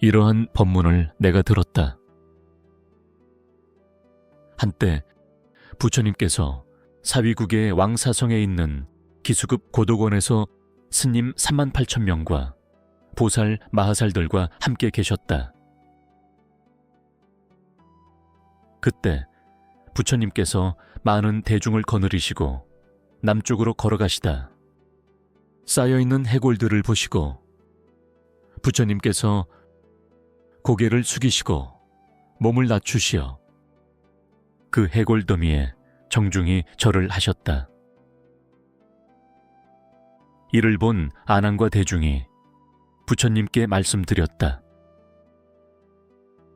이러한 법문을 내가 들었다. 한때 부처님께서 사위국의 왕사성에 있는 기수급 고독원에서 스님 38,000명과 보살 마하살들과 함께 계셨다. 그때 부처님께서 많은 대중을 거느리시고 남쪽으로 걸어가시다 쌓여있는 해골들을 보시고 부처님께서 고개를 숙이시고 몸을 낮추시어 그 해골 더미에 정중히 절을 하셨다. 이를 본 아난과 대중이 부처님께 말씀드렸다.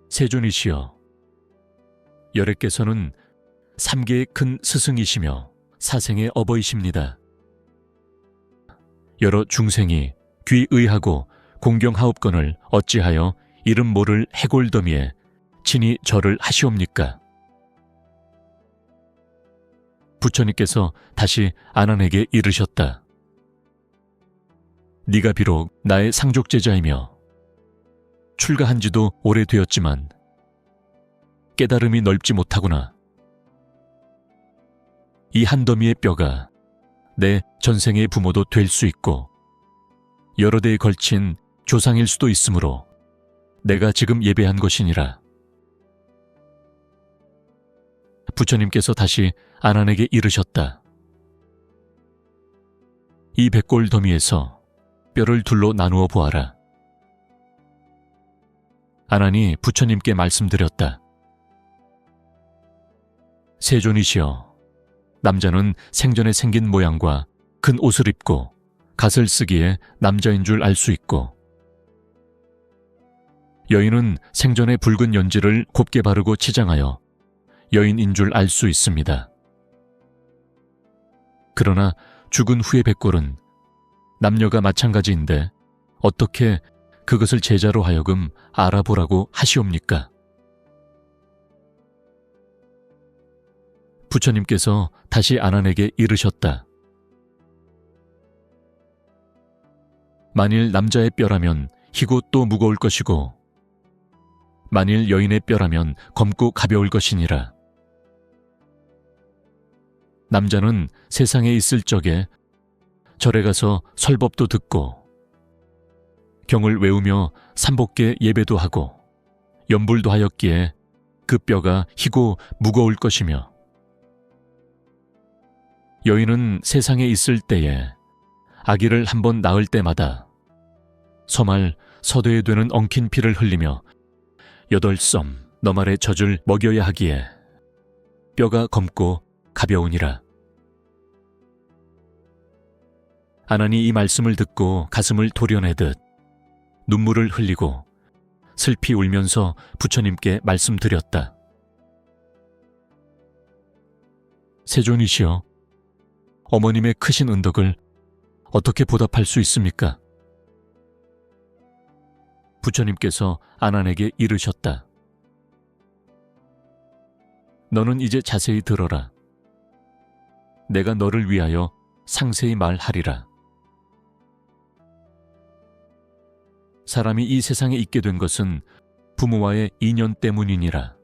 세존이시여, 열애께서는 3계의 큰 스승이시며 사생의 어버이십니다. 여러 중생이 귀의하고 공경하옵건을 어찌하여 이름 모를 해골더미에 친히 절을 하시옵니까? 부처님께서 다시 아난에게 이르셨다. 네가 비록 나의 상족제자이며 출가한 지도 오래되었지만 깨달음이 넓지 못하구나. 이 한 더미의 뼈가 내 전생의 부모도 될 수 있고 여러 대에 걸친 조상일 수도 있으므로 내가 지금 예배한 것이니라. 부처님께서 다시 아난에게 이르셨다. 이 백골 더미에서 뼈를 둘로 나누어 보아라. 아난이 부처님께 말씀드렸다. 세존이시여, 남자는 생전에 생긴 모양과 큰 옷을 입고 갓을 쓰기에 남자인 줄 알 수 있고 여인은 생전에 붉은 연지를 곱게 바르고 치장하여 여인인 줄 알 수 있습니다. 그러나 죽은 후의 백골은 남녀가 마찬가지인데 어떻게 그것을 제자로 하여금 알아보라고 하시옵니까? 부처님께서 다시 아난에게 이르셨다. 만일 남자의 뼈라면 희고 또 무거울 것이고 만일 여인의 뼈라면 검고 가벼울 것이니라. 남자는 세상에 있을 적에 절에 가서 설법도 듣고 경을 외우며 삼복계 예배도 하고 염불도 하였기에 그 뼈가 희고 무거울 것이며 여인은 세상에 있을 때에 아기를 한번 낳을 때마다 서말 서대에 되는 엉킨 피를 흘리며 8썸 너말의 젖을 먹여야 하기에 뼈가 검고 가벼우니라. 아난이 이 말씀을 듣고 가슴을 도려내듯 눈물을 흘리고 슬피 울면서 부처님께 말씀드렸다. 세존이시여, 어머님의 크신 은덕을 어떻게 보답할 수 있습니까? 부처님께서 아난에게 이르셨다. 너는 이제 자세히 들어라. 내가 너를 위하여 상세히 말하리라. 사람이 이 세상에 있게 된 것은 부모와의 인연 때문이니라.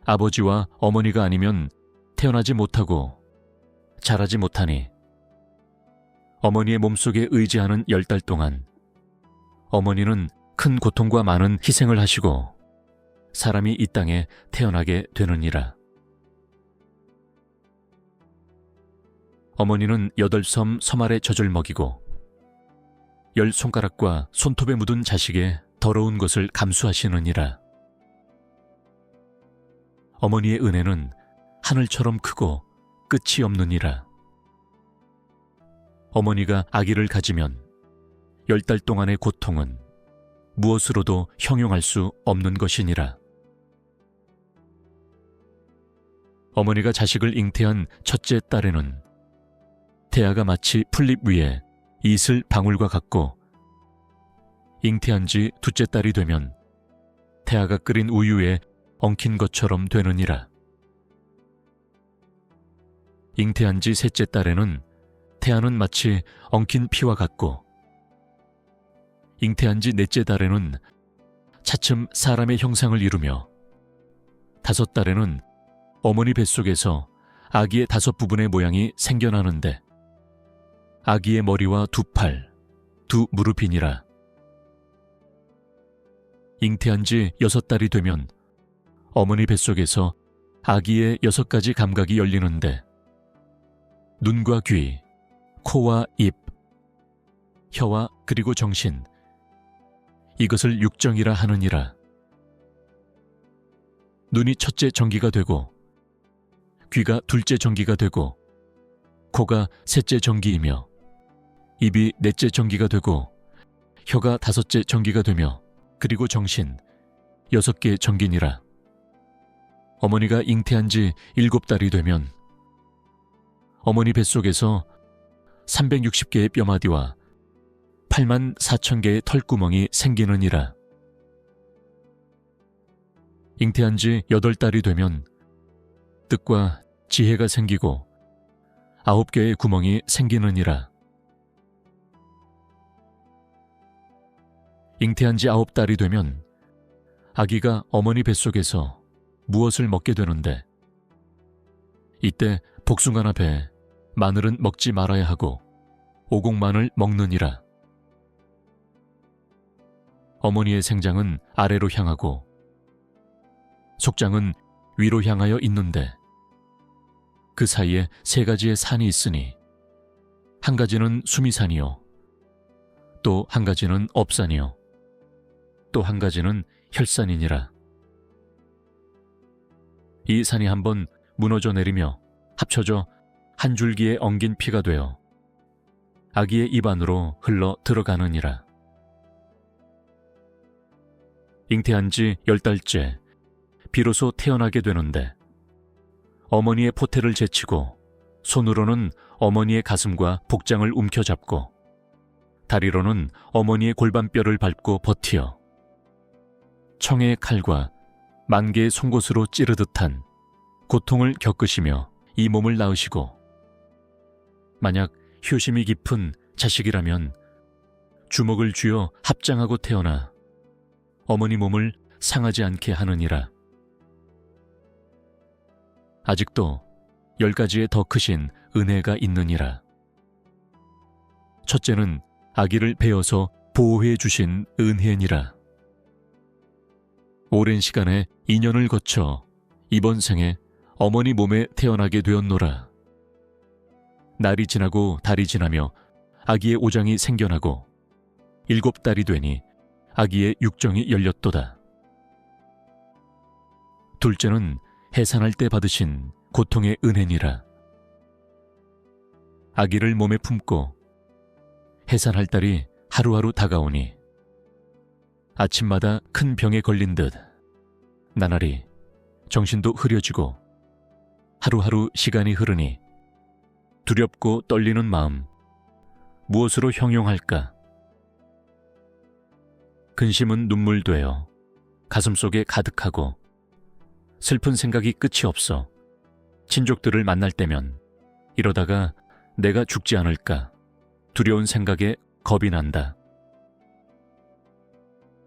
아버지와 어머니가 아니면 태어나지 못하고 자라지 못하니 어머니의 몸속에 의지하는 10달 동안 어머니는 큰 고통과 많은 희생을 하시고 사람이 이 땅에 태어나게 되느니라. 어머니는 8섬 서말의 젖을 먹이고 10손가락과 손톱에 묻은 자식의 더러운 것을 감수하시느니라. 어머니의 은혜는 하늘처럼 크고 끝이 없느니라. 어머니가 아기를 가지면 10달 동안의 고통은 무엇으로도 형용할 수 없는 것이니라. 어머니가 자식을 잉태한 첫째 딸에는 태아가 마치 풀잎 위에 이슬 방울과 같고 잉태한 지 둘째 딸이 되면 태아가 끓인 우유에 엉킨 것처럼 되느니라. 잉태한 지 셋째 딸에는 태아는 마치 엉킨 피와 같고 잉태한 지 넷째 달에는 차츰 사람의 형상을 이루며 다섯 달에는 어머니 뱃속에서 아기의 다섯 부분의 모양이 생겨나는데 아기의 머리와 두 팔, 두 무릎이니라. 잉태한 지 여섯 달이 되면 어머니 뱃속에서 아기의 여섯 가지 감각이 열리는데 눈과 귀, 코와 입, 혀와 그리고 정신, 이것을 육정이라 하느니라. 눈이 첫째 정기가 되고 귀가 둘째 정기가 되고 코가 셋째 정기이며 입이 넷째 정기가 되고 혀가 다섯째 정기가 되며 그리고 정신 여섯 개 정기니라. 어머니가 잉태한 지 7달이 되면 어머니 뱃속에서 360개의 뼈마디와 84,000개의 털구멍이 생기느니라. 잉태한 지 8달이 되면 뜻과 지혜가 생기고 9개의 구멍이 생기느니라. 잉태한 지 9달이 되면 아기가 어머니 뱃속에서 무엇을 먹게 되는데 이때 복숭아나 배, 마늘은 먹지 말아야 하고 오곡만을 먹느니라. 어머니의 생장은 아래로 향하고 속장은 위로 향하여 있는데 그 사이에 세 가지의 산이 있으니 한 가지는 수미산이요 또 한 가지는 업산이요 또 한 가지는 혈산이니라. 이 산이 한번 무너져 내리며 합쳐져 한 줄기에 엉긴 피가 되어 아기의 입 안으로 흘러 들어가느니라. 잉태한 지 10달째 비로소 태어나게 되는데 어머니의 포태를 제치고 손으로는 어머니의 가슴과 복장을 움켜잡고 다리로는 어머니의 골반뼈를 밟고 버티어 청의 칼과 만개의 송곳으로 찌르듯한 고통을 겪으시며 이 몸을 낳으시고 만약 효심이 깊은 자식이라면 주먹을 쥐어 합장하고 태어나 어머니 몸을 상하지 않게 하느니라. 아직도 10가지의 더 크신 은혜가 있느니라. 첫째는 아기를 베어서 보호해 주신 은혜니라. 오랜 시간에 인연을 거쳐 이번 생에 어머니 몸에 태어나게 되었노라. 날이 지나고 달이 지나며 아기의 오장이 생겨나고 7달이 되니 아기의 육정이 열렸도다. 둘째는 해산할 때 받으신 고통의 은혜니라. 아기를 몸에 품고 해산할 달이 하루하루 다가오니 아침마다 큰 병에 걸린 듯 나날이 정신도 흐려지고 하루하루 시간이 흐르니 두렵고 떨리는 마음 무엇으로 형용할까? 근심은 눈물 되어 가슴속에 가득하고 슬픈 생각이 끝이 없어 친족들을 만날 때면 이러다가 내가 죽지 않을까 두려운 생각에 겁이 난다.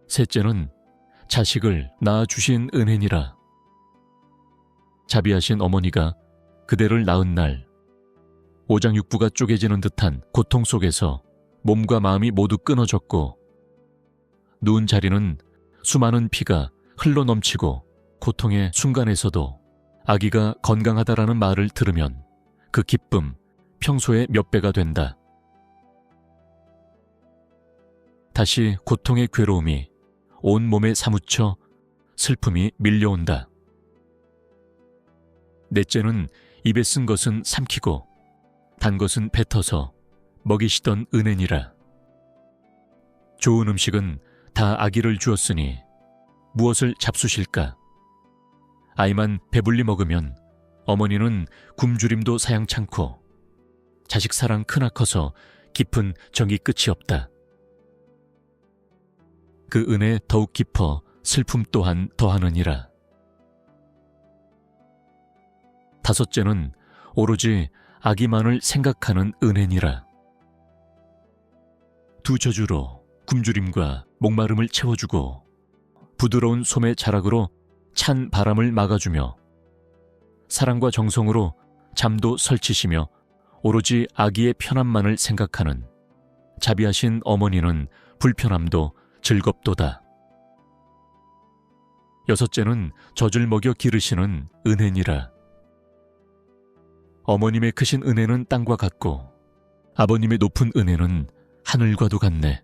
셋째는 자식을 낳아주신 은혜니라. 자비하신 어머니가 그대를 낳은 날 오장육부가 쪼개지는 듯한 고통 속에서 몸과 마음이 모두 끊어졌고 누운 자리는 수많은 피가 흘러넘치고 고통의 순간에서도 아기가 건강하다라는 말을 들으면 그 기쁨 평소의 몇 배가 된다. 다시 고통의 괴로움이 온 몸에 사무쳐 슬픔이 밀려온다. 넷째는 입에 쓴 것은 삼키고 단 것은 뱉어서 먹이시던 은혜니라. 좋은 음식은 다 아기를 주었으니 무엇을 잡수실까? 아이만 배불리 먹으면 어머니는 굶주림도 사양찮고 자식 사랑 크나커서 깊은 정이 끝이 없다. 그 은혜 더욱 깊어 슬픔 또한 더하느니라. 다섯째는 오로지 아기만을 생각하는 은혜니라. 두 젖으로 굶주림과 목마름을 채워주고 부드러운 솜의 자락으로 찬 바람을 막아주며 사랑과 정성으로 잠도 설치시며 오로지 아기의 편함만을 생각하는 자비하신 어머니는 불편함도 즐겁도다. 여섯째는 젖을 먹여 기르시는 은혜니라. 어머님의 크신 은혜는 땅과 같고 아버님의 높은 은혜는 하늘과도 같네.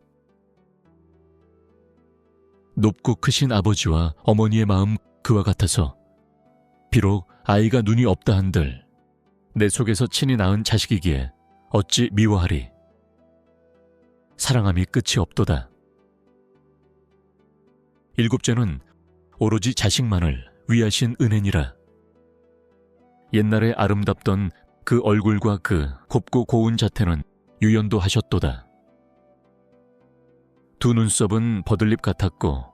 높고 크신 아버지와 어머니의 마음 그와 같아서 비록 아이가 눈이 없다 한들 내 속에서 친히 낳은 자식이기에 어찌 미워하리. 사랑함이 끝이 없도다. 일곱째는 오로지 자식만을 위하신 은혜니라. 옛날에 아름답던 그 얼굴과 그 곱고 고운 자태는 유연도 하셨도다. 두 눈썹은 버들잎 같았고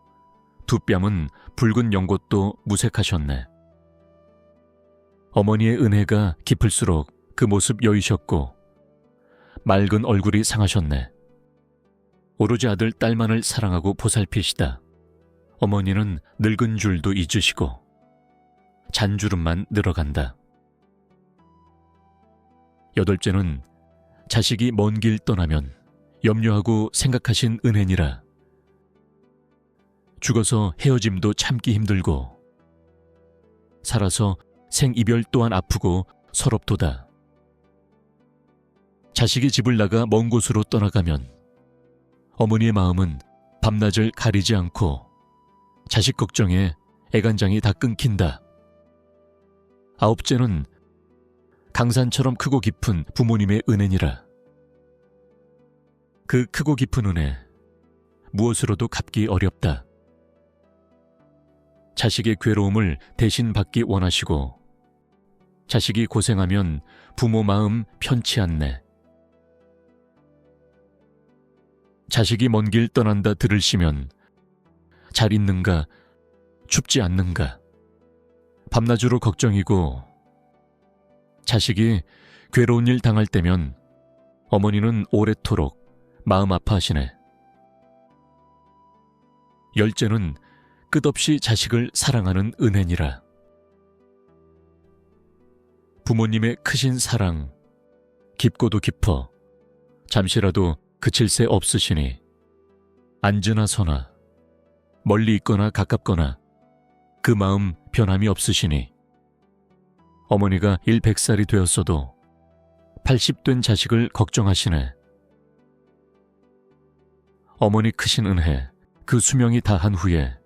두 뺨은 붉은 연꽃도 무색하셨네. 어머니의 은혜가 깊을수록 그 모습 여위셨고 맑은 얼굴이 상하셨네. 오로지 아들 딸만을 사랑하고 보살피시다. 어머니는 늙은 줄도 잊으시고 잔주름만 늘어간다. 여덟째는 자식이 먼 길 떠나면 염려하고 생각하신 은혜니라. 죽어서 헤어짐도 참기 힘들고 살아서 생이별 또한 아프고 서럽도다. 자식이 집을 나가 먼 곳으로 떠나가면 어머니의 마음은 밤낮을 가리지 않고 자식 걱정에 애간장이 다 끊긴다. 아홉째는 강산처럼 크고 깊은 부모님의 은혜니라. 그 크고 깊은 은혜 무엇으로도 갚기 어렵다. 자식의 괴로움을 대신 받기 원하시고 자식이 고생하면 부모 마음 편치 않네. 자식이 먼 길 떠난다 들으시면 잘 있는가 춥지 않는가 밤낮으로 걱정이고 자식이 괴로운 일 당할 때면 어머니는 오래도록 마음 아파하시네. 열째는 끝없이 자식을 사랑하는 은혜니라. 부모님의 크신 사랑 깊고도 깊어 잠시라도 그칠 새 없으시니 앉으나 서나 멀리 있거나 가깝거나 그 마음 변함이 없으시니 어머니가 100살이 되었어도 80된 자식을 걱정하시네. 어머니 크신 은혜 그 수명이 다한 후에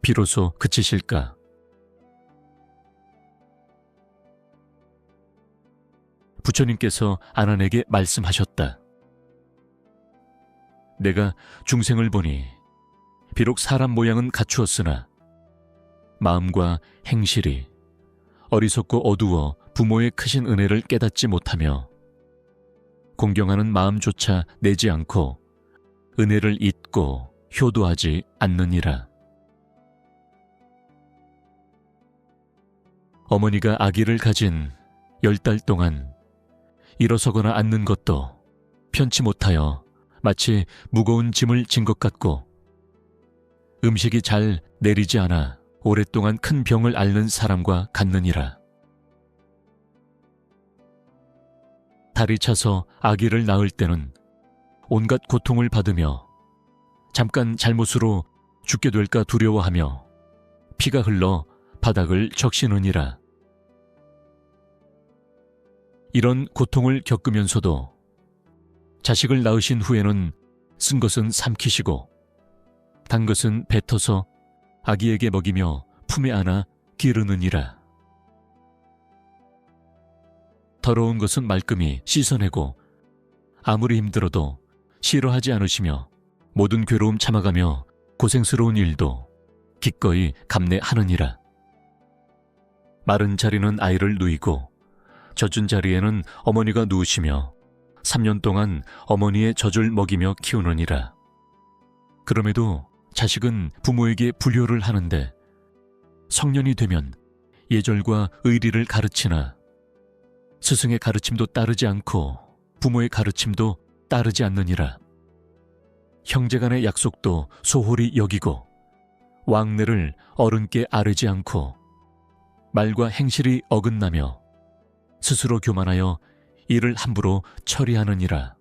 비로소 그치실까? 부처님께서 아난에게 말씀하셨다. 내가 중생을 보니 비록 사람 모양은 갖추었으나 마음과 행실이 어리석고 어두워 부모의 크신 은혜를 깨닫지 못하며 공경하는 마음조차 내지 않고 은혜를 잊고 효도하지 않느니라. 어머니가 아기를 가진 10달 동안 일어서거나 앉는 것도 편치 못하여 마치 무거운 짐을 진 것 같고 음식이 잘 내리지 않아 오랫동안 큰 병을 앓는 사람과 같느니라. 다리 차서 아기를 낳을 때는 온갖 고통을 받으며 잠깐 잘못으로 죽게 될까 두려워하며 피가 흘러 바닥을 적시느니라. 이런 고통을 겪으면서도 자식을 낳으신 후에는 쓴 것은 삼키시고 단 것은 뱉어서 아기에게 먹이며 품에 안아 기르느니라. 더러운 것은 말끔히 씻어내고 아무리 힘들어도 싫어하지 않으시며 모든 괴로움 참아가며 고생스러운 일도 기꺼이 감내하느니라. 마른 자리는 아이를 누이고 젖은 자리에는 어머니가 누우시며 3년 동안 어머니의 젖을 먹이며 키우느니라. 그럼에도 자식은 부모에게 불효를 하는데 성년이 되면 예절과 의리를 가르치나 스승의 가르침도 따르지 않고 부모의 가르침도 따르지 않느니라. 형제간의 약속도 소홀히 여기고 왕래를 어른께 아뢰지 않고 말과 행실이 어긋나며 스스로 교만하여 이를 함부로 처리하느니라.